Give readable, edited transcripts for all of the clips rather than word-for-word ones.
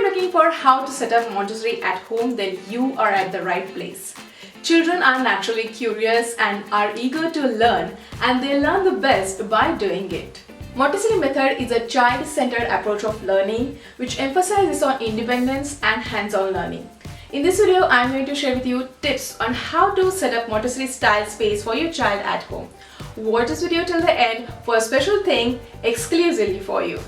looking for how to set up Montessori at home, then you are at the right place. Children are naturally curious and are eager to learn, and they learn the best by doing it. Montessori method is a child-centered approach of learning which emphasizes on independence and hands-on learning. In this video, I am going to share with you tips on how to set up Montessori style space for your child at home. Watch this video till the end for a special thing exclusively for you.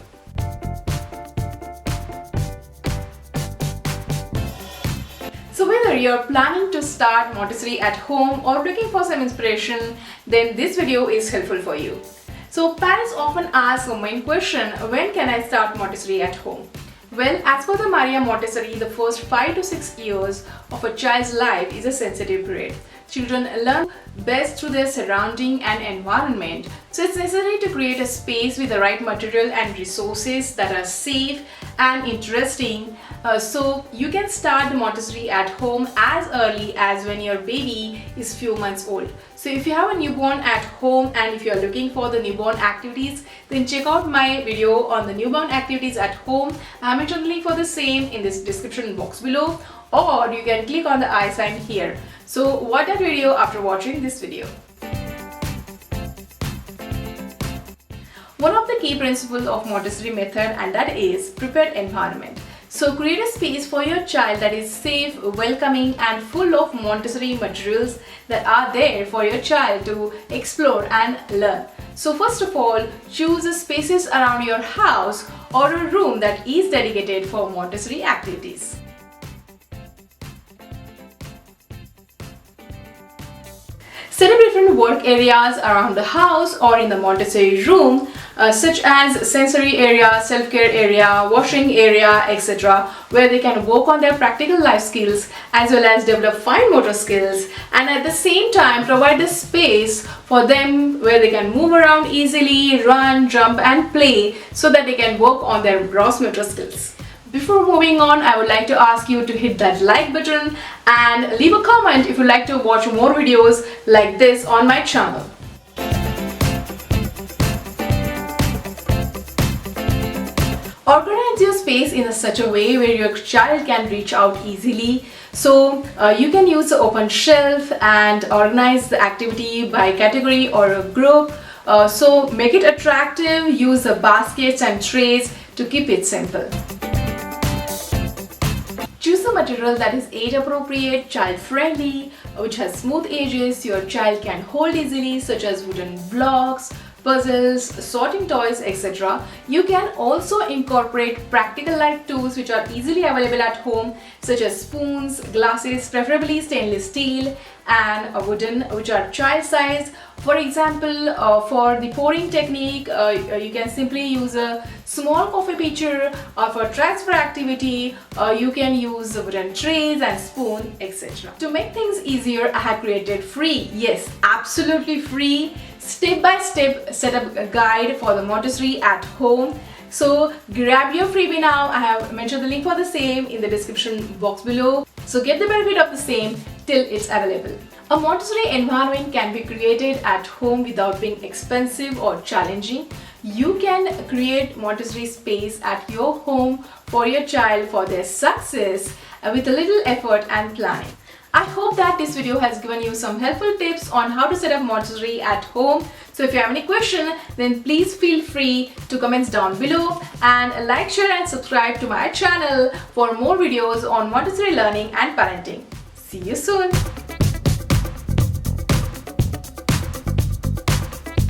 So whether you're planning to start Montessori at home or looking for some inspiration, then this video is helpful for you. So parents often ask the main question, when can I start Montessori at home? Well, as per the Maria Montessori, the first 5 to 6 years of a child's life is a sensitive period. Children learn best through their surrounding and environment. So it's necessary to create a space with the right material and resources that are safe and interesting. So you can start the Montessori at home as early as when your baby is few months old. So if you have a newborn at home and if you are looking for the newborn activities, then check out my video on the newborn activities at home. I mentioned the link for the same in this description box below, or you can click on the I sign here. So watch that video after watching this video. One of the key principles of Montessori method, and that is prepared environment. So create a space for your child that is safe, welcoming and full of Montessori materials that are there for your child to explore and learn. So first of all, choose the spaces around your house or a room that is dedicated for Montessori activities. Set up different work areas around the house or in the Montessori room, such as sensory area, self-care area, washing area, etc., where they can work on their practical life skills as well as develop fine motor skills, and at the same time provide the space for them where they can move around easily, run, jump and play so that they can work on their gross motor skills. Before moving on, I would like to ask you to hit that like button and leave a comment if you'd like to watch more videos like this on my channel. Organize your space in such a way where your child can reach out easily. So you can use the open shelf and organize the activity by category or a group. So make it attractive, use the baskets and trays to keep it simple. Choose a material that is age appropriate, child friendly, which has smooth edges your child can hold easily, such as wooden blocks, puzzles, sorting toys, etc. You can also incorporate practical life tools which are easily available at home, such as spoons, glasses, preferably stainless steel, and wooden, which are child size. For example, for the pouring technique, you can simply use a small coffee pitcher, or for transfer activity, you can use wooden trays and spoon, etc. To make things easier, I have created free, yes, absolutely free, step-by-step setup guide for the Montessori at home. So grab your freebie now. I have mentioned the link for the same in the description box below. So get the benefit of the same till it's available. A Montessori environment can be created at home without being expensive or challenging. You can create Montessori space at your home for your child for their success with a little effort and planning. I hope that this video has given you some helpful tips on how to set up Montessori at home. So if you have any question, then please feel free to comment down below and like, share and subscribe to my channel for more videos on Montessori learning and parenting. See you soon.